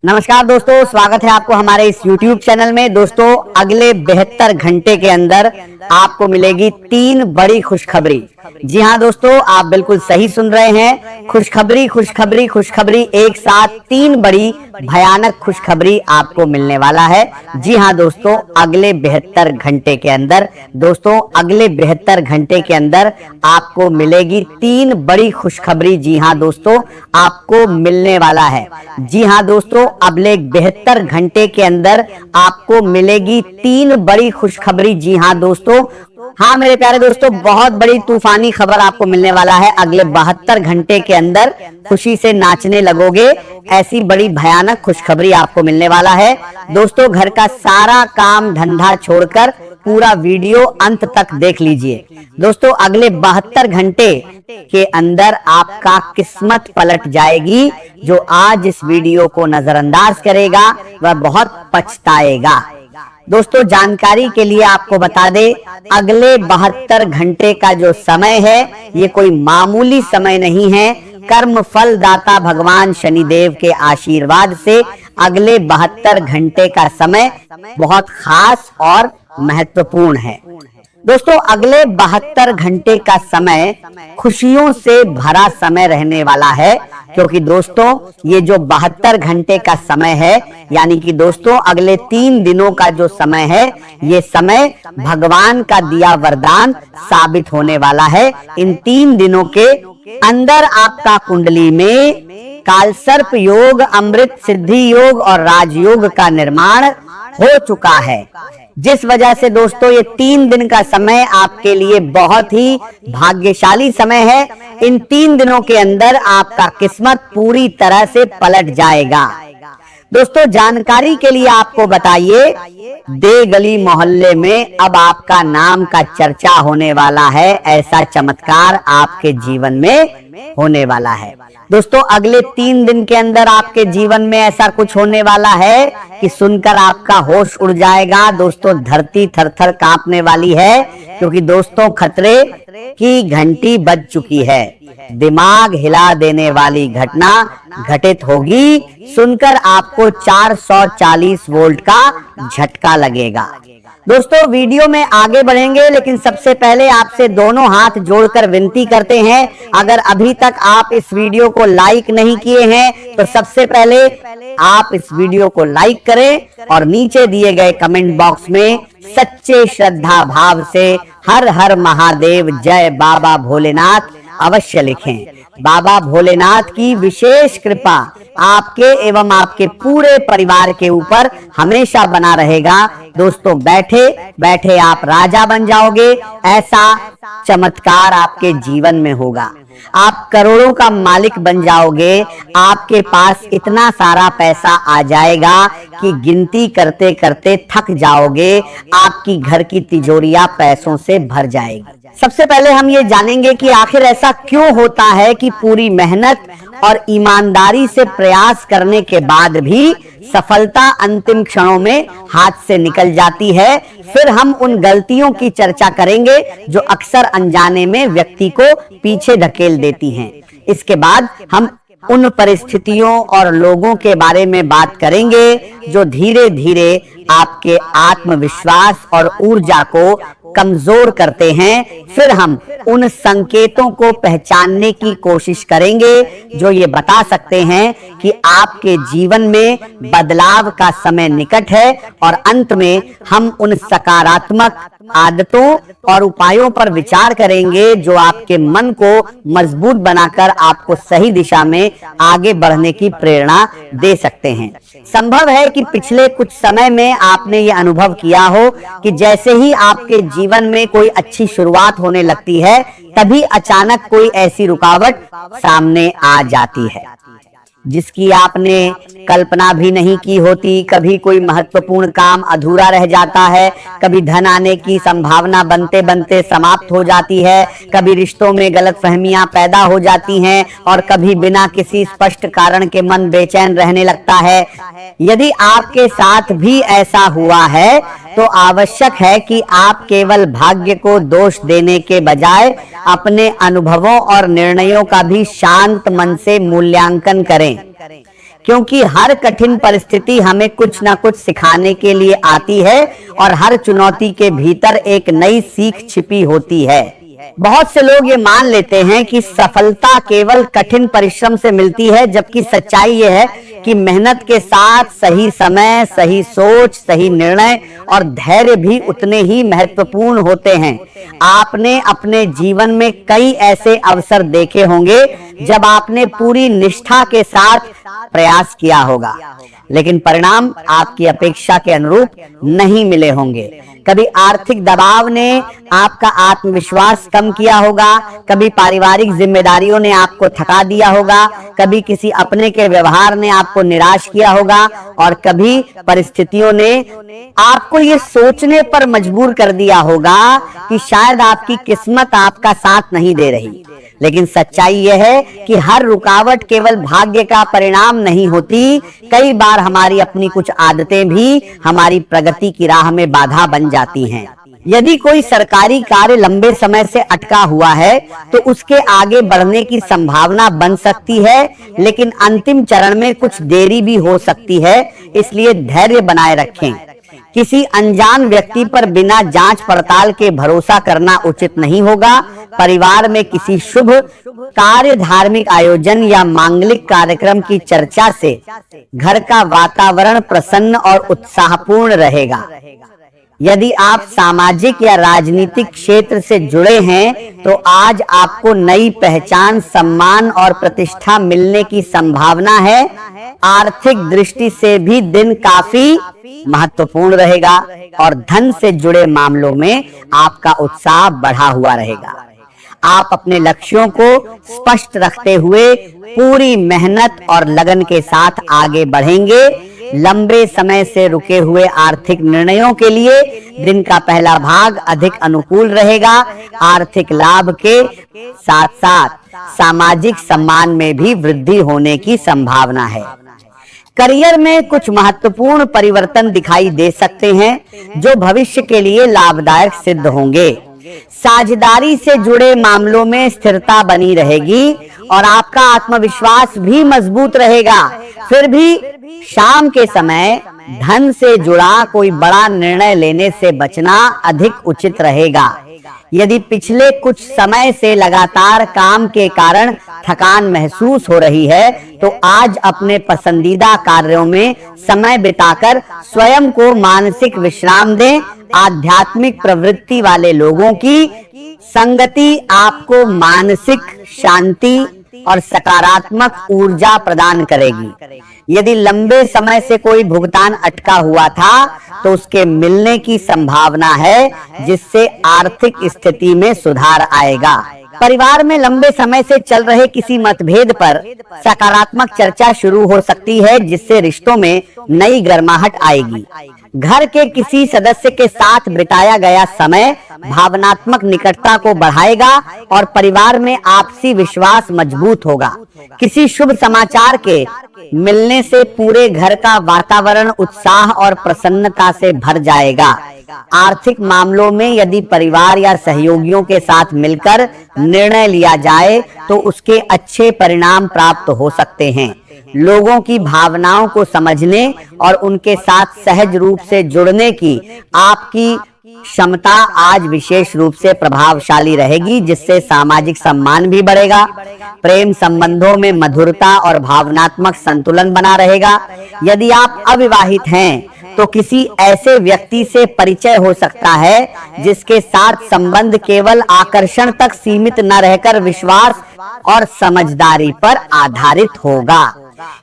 नमस्कार दोस्तों, स्वागत है आपको हमारे इस YouTube चैनल में। दोस्तों, अगले 72 घंटे के अंदर आपको मिलेगी 3 बड़ी खुशखबरी। जी हाँ दोस्तों, आप बिल्कुल सही सुन रहे हैं। खुशखबरी खुशखबरी खुशखबरी, एक साथ 3 बड़ी भयानक खुशखबरी आपको मिलने वाला है। जी हाँ दोस्तों, अगले 72 घंटे के अंदर अगले 72 घंटे के अंदर आपको मिलेगी 3 बड़ी खुशखबरी। जी हाँ दोस्तों, आपको मिलने वाला है। जी हाँ दोस्तों, अगले 72 घंटे के अंदर आपको मिलेगी 3 बड़ी खुशखबरी। जी हाँ दोस्तों, हाँ मेरे प्यारे दोस्तों, बहुत बड़ी तूफानी खबर आपको मिलने वाला है। अगले 72 घंटे के अंदर खुशी से नाचने लगोगे, ऐसी बड़ी भयानक खुशखबरी आपको मिलने वाला है। दोस्तों, घर का सारा काम धंधा छोड़कर पूरा वीडियो अंत तक देख लीजिए। दोस्तों, अगले 72 घंटे के अंदर आपका किस्मत पलट जाएगी। जो आज इस वीडियो को नजरअंदाज करेगा वह बहुत पछताएगा। दोस्तों, जानकारी के लिए आपको बता दे, अगले 72 घंटे का जो समय है ये कोई मामूली समय नहीं है। कर्म फल दाता भगवान शनिदेव के आशीर्वाद से अगले 72 घंटे का समय बहुत खास और महत्वपूर्ण है। दोस्तों, अगले 72 घंटे का समय खुशियों से भरा समय रहने वाला है, क्योंकि दोस्तों ये जो 72 घंटे का समय है, यानी कि दोस्तों अगले 3 दिनों का जो समय है, ये समय भगवान का दिया वरदान साबित होने वाला है। इन 3 दिनों के अंदर आपका कुंडली में कालसर्प योग, अमृत सिद्धि योग और राजयोग का निर्माण हो चुका है, जिस वजह से दोस्तों ये 3 दिन का समय आपके लिए बहुत ही भाग्यशाली समय है। इन 3 दिनों के अंदर आपका किस्मत पूरी तरह से पलट जाएगा। दोस्तों, जानकारी के लिए आपको बताइए, दे गली मोहल्ले में अब आपका नाम का चर्चा होने वाला है। ऐसा चमत्कार आपके जीवन में होने वाला है। दोस्तों, अगले 3 दिन के अंदर आपके जीवन में ऐसा कुछ होने वाला है कि सुनकर आपका होश उड़ जाएगा। दोस्तों, धरती थर-थर कांपने वाली है, क्योंकि दोस्तों खतरे की घंटी बज चुकी है। दिमाग हिला देने वाली घटना घटित होगी। सुनकर आपको 440 वोल्ट का झटका लगेगा। दोस्तों, वीडियो में आगे बढ़ेंगे, लेकिन सबसे पहले आपसे दोनों हाथ जोड़कर विनती करते हैं, अगर अभी तक आप इस वीडियो को लाइक नहीं किए हैं तो सबसे पहले आप इस वीडियो को लाइक करें और नीचे दिए गए कमेंट बॉक्स में सच्चे श्रद्धा भाव से हर हर महादेव, जय बाबा भोलेनाथ अवश्य लिखें। बाबा भोलेनाथ की विशेष कृपा आपके एवं आपके पूरे परिवार के ऊपर हमेशा बना रहेगा। दोस्तों, बैठे बैठे आप राजा बन जाओगे, ऐसा चमत्कार आपके जीवन में होगा। आप करोड़ों का मालिक बन जाओगे। आपके पास इतना सारा पैसा आ जाएगा कि गिनती करते करते थक जाओगे। आपकी घर की तिजोरियां पैसों से भर जाएगी। सबसे पहले हम ये जानेंगे कि आखिर ऐसा क्यों होता है कि पूरी मेहनत और ईमानदारी से प्रयास करने के बाद भी सफलता अंतिम क्षणों में हाथ से निकल जाती है। फिर हम उन गलतियों की चर्चा करेंगे जो अक्सर अनजाने में व्यक्ति को पीछे धकेल देती हैं। इसके बाद हम उन परिस्थितियों और लोगों के बारे में बात करेंगे जो धीरे धीरे आपके आत्मविश्वास और ऊर्जा को कमजोर करते हैं। फिर हम उन संकेतों को पहचानने की कोशिश करेंगे जो ये बता सकते हैं कि आपके जीवन में बदलाव का समय निकट है। और अंत में हम उन सकारात्मक आदतों और उपायों पर विचार करेंगे जो आपके मन को मजबूत बनाकर आपको सही दिशा में आगे बढ़ने की प्रेरणा दे सकते हैं। संभव है कि पिछले कुछ समय में आपने ये अनुभव किया हो कि जैसे ही आपके जीवन में कोई अच्छी शुरुआत होने लगती है, तभी अचानक कोई ऐसी रुकावट सामने आ जाती है जिसकी आपने कल्पना भी नहीं की होती। कभी कोई महत्वपूर्ण काम अधूरा रह जाता है, कभी धन आने की संभावना बनते बनते समाप्त हो जाती है, कभी रिश्तों में गलतफहमियां पैदा हो जाती हैं और कभी बिना किसी स्पष्ट कारण के मन बेचैन रहने लगता है। यदि आपके साथ भी ऐसा हुआ है तो आवश्यक है कि आप केवल भाग्य को दोष देने के बजाय अपने अनुभवों और निर्णयों का भी शांत मन से मूल्यांकन करें। क्योंकि हर कठिन परिस्थिति हमें कुछ ना कुछ सिखाने के लिए आती है और हर चुनौती के भीतर एक नई सीख छिपी होती है। बहुत से लोग ये मान लेते हैं कि सफलता केवल कठिन परिश्रम से मिलती है, जबकि सच्चाई ये है कि मेहनत के साथ सही समय, सही सोच, सही निर्णय और धैर्य भी उतने ही महत्वपूर्ण होते हैं। आपने अपने जीवन में कई ऐसे अवसर देखे होंगे जब आपने पूरी निष्ठा के साथ प्रयास किया होगा, लेकिन परिणाम आपकी अपेक्षा के अनुरूप नहीं मिले होंगे। कभी आर्थिक दबाव ने आपका आत्मविश्वास कम किया होगा, कभी पारिवारिक जिम्मेदारियों ने आपको थका दिया होगा, कभी किसी अपने के व्यवहार ने आपको निराश किया होगा और कभी परिस्थितियों ने आपको ये सोचने पर मजबूर कर दिया होगा कि शायद आपकी किस्मत आपका साथ नहीं दे रही। लेकिन सच्चाई यह है कि हर रुकावट केवल भाग्य का परिणाम नहीं होती। कई बार हमारी अपनी कुछ आदतें भी हमारी प्रगति की राह में बाधा बन जाती हैं। यदि कोई सरकारी कार्य लंबे समय से अटका हुआ है तो उसके आगे बढ़ने की संभावना बन सकती है, लेकिन अंतिम चरण में कुछ देरी भी हो सकती है। इसलिए धैर्य बनाए रखें। किसी अनजान व्यक्ति पर बिना जांच पड़ताल के भरोसा करना उचित नहीं होगा। परिवार में किसी शुभ कार्य, धार्मिक आयोजन या मांगलिक कार्यक्रम की चर्चा से घर का वातावरण प्रसन्न और उत्साहपूर्ण रहेगा। यदि आप सामाजिक या राजनीतिक क्षेत्र से जुड़े हैं तो आज आपको नई पहचान, सम्मान और प्रतिष्ठा मिलने की संभावना है। आर्थिक दृष्टि से भी दिन काफी महत्वपूर्ण रहेगा और धन से जुड़े मामलों में आपका उत्साह बढ़ा हुआ रहेगा। आप अपने लक्ष्यों को स्पष्ट रखते हुए पूरी मेहनत और लगन के साथ आगे बढ़ेंगे। लंबे समय से रुके हुए आर्थिक निर्णयों के लिए दिन का पहला भाग अधिक अनुकूल रहेगा। आर्थिक लाभ के साथ साथ सामाजिक सम्मान में भी वृद्धि होने की संभावना है। करियर में कुछ महत्वपूर्ण परिवर्तन दिखाई दे सकते हैं जो भविष्य के लिए लाभदायक सिद्ध होंगे। साझेदारी से जुड़े मामलों में स्थिरता बनी रहेगी और आपका आत्मविश्वास भी मजबूत रहेगा। फिर भी शाम के समय धन से जुड़ा कोई बड़ा निर्णय लेने से बचना अधिक उचित रहेगा। यदि पिछले कुछ समय से लगातार काम के कारण थकान महसूस हो रही है तो आज अपने पसंदीदा कार्यों में समय बिताकर स्वयं को मानसिक विश्राम दें। आध्यात्मिक प्रवृत्ति वाले लोगों की संगति आपको मानसिक शांति और सकारात्मक ऊर्जा प्रदान करेगी। यदि लंबे समय से कोई भुगतान अटका हुआ था तो उसके मिलने की संभावना है, जिससे आर्थिक स्थिति में सुधार आएगा। परिवार में लंबे समय से चल रहे किसी मतभेद पर सकारात्मक चर्चा शुरू हो सकती है, जिससे रिश्तों में नई गर्माहट आएगी। घर के किसी सदस्य के साथ बिताया गया समय भावनात्मक निकटता को बढ़ाएगा और परिवार में आपसी विश्वास मजबूत होगा। किसी शुभ समाचार के मिलने से पूरे घर का वातावरण उत्साह और प्रसन्नता से भर जाएगा। आर्थिक मामलों में यदि परिवार या सहयोगियों के साथ मिलकर निर्णय लिया जाए तो उसके अच्छे परिणाम प्राप्त हो सकते हैं। लोगों की भावनाओं को समझने और उनके साथ सहज रूप से जुड़ने की आपकी क्षमता आज विशेष रूप से प्रभावशाली रहेगी, जिससे सामाजिक सम्मान भी बढ़ेगा। प्रेम संबंधों में मधुरता और भावनात्मक संतुलन बना रहेगा। यदि आप अविवाहित हैं तो किसी ऐसे व्यक्ति से परिचय हो सकता है जिसके साथ संबंध केवल आकर्षण तक सीमित न रहकर विश्वास और समझदारी पर आधारित होगा।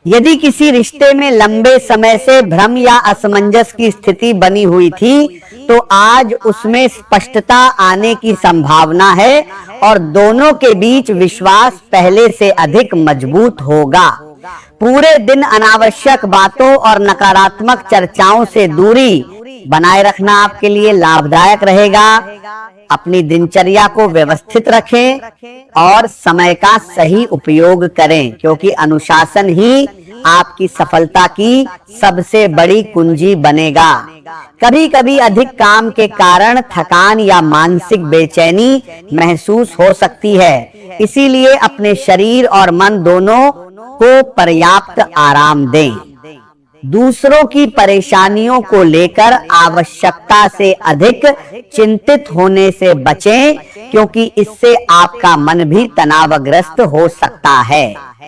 यदि किसी रिश्ते में लंबे समय से भ्रम या असमंजस की स्थिति बनी हुई थी तो आज उसमें स्पष्टता आने की संभावना है और दोनों के बीच विश्वास पहले से अधिक मजबूत होगा। पूरे दिन अनावश्यक बातों और नकारात्मक चर्चाओं से दूरी बनाए रखना आपके लिए लाभदायक रहेगा। अपनी दिनचर्या को व्यवस्थित रखें और समय का सही उपयोग करें, क्योंकि अनुशासन ही आपकी सफलता की सबसे बड़ी कुंजी बनेगा। कभी कभी अधिक काम के कारण थकान या मानसिक बेचैनी महसूस हो सकती है, इसीलिए अपने शरीर और मन दोनों को पर्याप्त आराम दें। दूसरों की परेशानियों को लेकर आवश्यकता से अधिक चिंतित होने से बचें, क्योंकि इससे आपका मन भी तनावग्रस्त हो सकता है।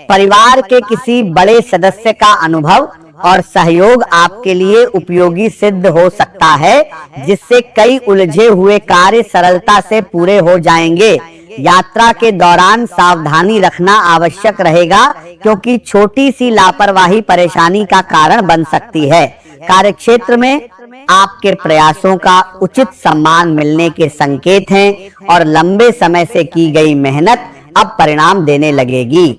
परिवार के किसी बड़े सदस्य का अनुभव और सहयोग आपके लिए उपयोगी सिद्ध हो सकता है, जिससे कई उलझे हुए कार्य सरलता से पूरे हो जाएंगे। यात्रा के दौरान सावधानी रखना आवश्यक रहेगा, क्योंकि छोटी सी लापरवाही परेशानी का कारण बन सकती है। कार्यक्षेत्र में आपके प्रयासों का उचित सम्मान मिलने के संकेत हैं और लंबे समय से की गई मेहनत अब परिणाम देने लगेगी।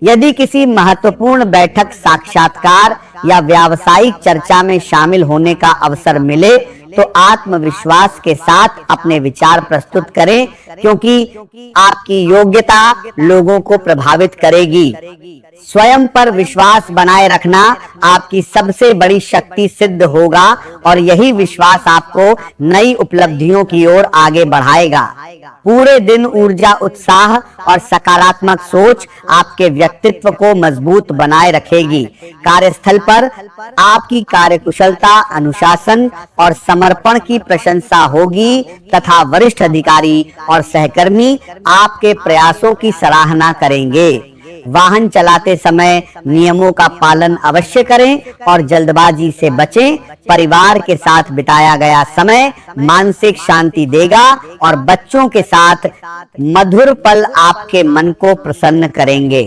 यदि किसी महत्वपूर्ण बैठक, साक्षात्कार या व्यावसायिक चर्चा में शामिल होने का अवसर मिले तो आत्मविश्वास के साथ अपने विचार प्रस्तुत करें, क्योंकि आपकी योग्यता लोगों को प्रभावित करेगी। स्वयं पर विश्वास बनाए रखना आपकी सबसे बड़ी शक्ति सिद्ध होगा और यही विश्वास आपको नई उपलब्धियों की ओर आगे बढ़ाएगा। पूरे दिन ऊर्जा, उत्साह और सकारात्मक सोच आपके व्यक्तित्व को मजबूत बनाए रखेगी। कार्यस्थल पर आपकी कार्यकुशलता, अनुशासन और समर्पण की प्रशंसा होगी तथा वरिष्ठ अधिकारी और सहकर्मी आपके प्रयासों की सराहना करेंगे। वाहन चलाते समय नियमों का पालन अवश्य करें और जल्दबाजी से बचें। परिवार के साथ बिताया गया समय मानसिक शांति देगा और बच्चों के साथ मधुर पल आपके मन को प्रसन्न करेंगे।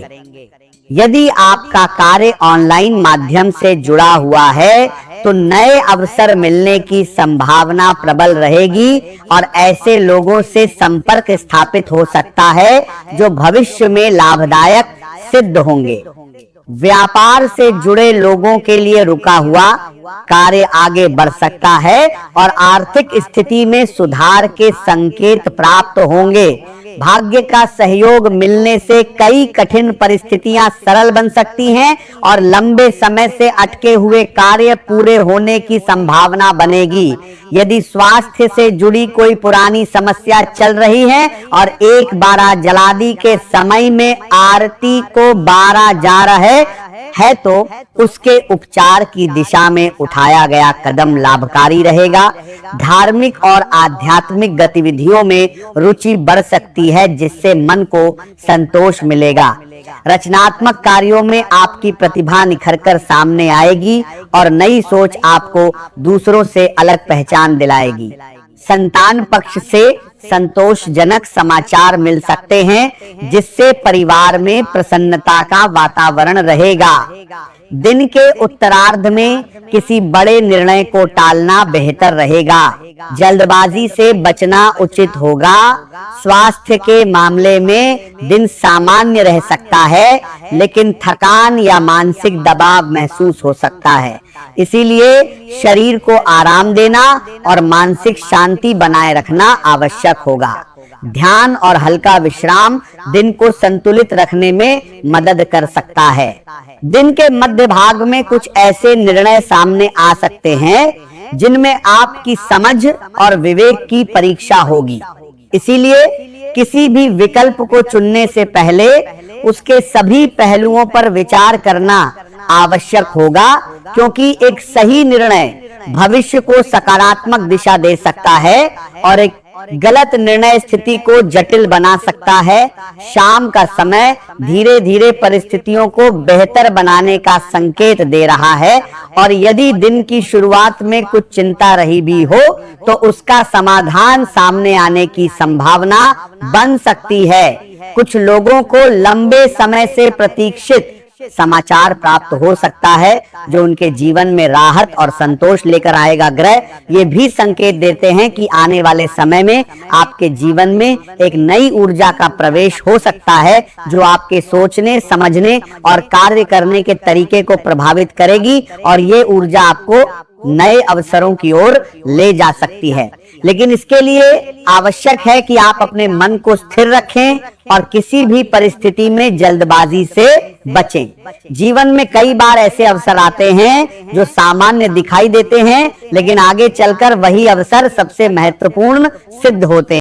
यदि आपका कार्य ऑनलाइन माध्यम से जुड़ा हुआ है तो नए अवसर मिलने की संभावना प्रबल रहेगी और ऐसे लोगों से संपर्क स्थापित हो सकता है जो भविष्य में लाभदायक सिद्ध होंगे। व्यापार से जुड़े लोगों के लिए रुका हुआ कार्य आगे बढ़ सकता है और आर्थिक स्थिति में सुधार के संकेत प्राप्त होंगे। भाग्य का सहयोग मिलने से कई कठिन परिस्थितियां सरल बन सकती हैं और लंबे समय से अटके हुए कार्य पूरे होने की संभावना बनेगी। यदि स्वास्थ्य से जुड़ी कोई पुरानी समस्या चल रही है और 1/12 जलादि के समय में आरती को 12 जा रहे है तो उसके उपचार की दिशा में उठाया गया कदम लाभकारी रहेगा। धार्मिक और आध्यात्मिक गतिविधियों में रुचि बढ़ सकती है, जिससे मन को संतोष मिलेगा। रचनात्मक कार्यों में आपकी प्रतिभा निखरकर सामने आएगी और नई सोच आपको दूसरों से अलग पहचान दिलाएगी। संतान पक्ष से संतोषजनक समाचार मिल सकते हैं, जिससे परिवार में प्रसन्नता का वातावरण रहेगा। दिन के उत्तरार्ध में किसी बड़े निर्णय को टालना बेहतर रहेगा। जल्दबाजी से बचना उचित होगा। स्वास्थ्य के मामले में दिन सामान्य रह सकता है, लेकिन थकान या मानसिक दबाव महसूस हो सकता है। इसीलिए शरीर को आराम देना और मानसिक शांति बनाए रखना आवश्यक होगा। ध्यान और हल्का विश्राम दिन को संतुलित रखने में मदद कर सकता है। दिन के मध्य भाग में कुछ ऐसे निर्णय सामने आ सकते हैं जिनमें आपकी समझ और विवेक की परीक्षा होगी। इसीलिए किसी भी विकल्प को चुनने से पहले उसके सभी पहलुओं पर विचार करना आवश्यक होगा, क्योंकि एक सही निर्णय भविष्य को सकारात्मक दिशा दे सकता है और एक गलत निर्णय स्थिति को जटिल बना सकता है। शाम का समय धीरे धीरे परिस्थितियों को बेहतर बनाने का संकेत दे रहा है और यदि दिन की शुरुआत में कुछ चिंता रही भी हो तो उसका समाधान सामने आने की संभावना बन सकती है। कुछ लोगों को लंबे समय से प्रतीक्षित समाचार प्राप्त हो सकता है जो उनके जीवन में राहत और संतोष लेकर आएगा। ग्रह ये भी संकेत देते हैं कि आने वाले समय में आपके जीवन में एक नई ऊर्जा का प्रवेश हो सकता है, जो आपके सोचने, समझने और कार्य करने के तरीके को प्रभावित करेगी और ये ऊर्जा आपको नए अवसरों की ओर ले जा सकती है। लेकिन इसके लिए आवश्यक है कि आप अपने मन को स्थिर रखें और किसी भी परिस्थिति में जल्दबाजी से बचें। जीवन में कई बार ऐसे अवसर आते हैं जो सामान्य दिखाई देते हैं, लेकिन आगे चलकर वही अवसर सबसे महत्वपूर्ण सिद्ध होते हैं।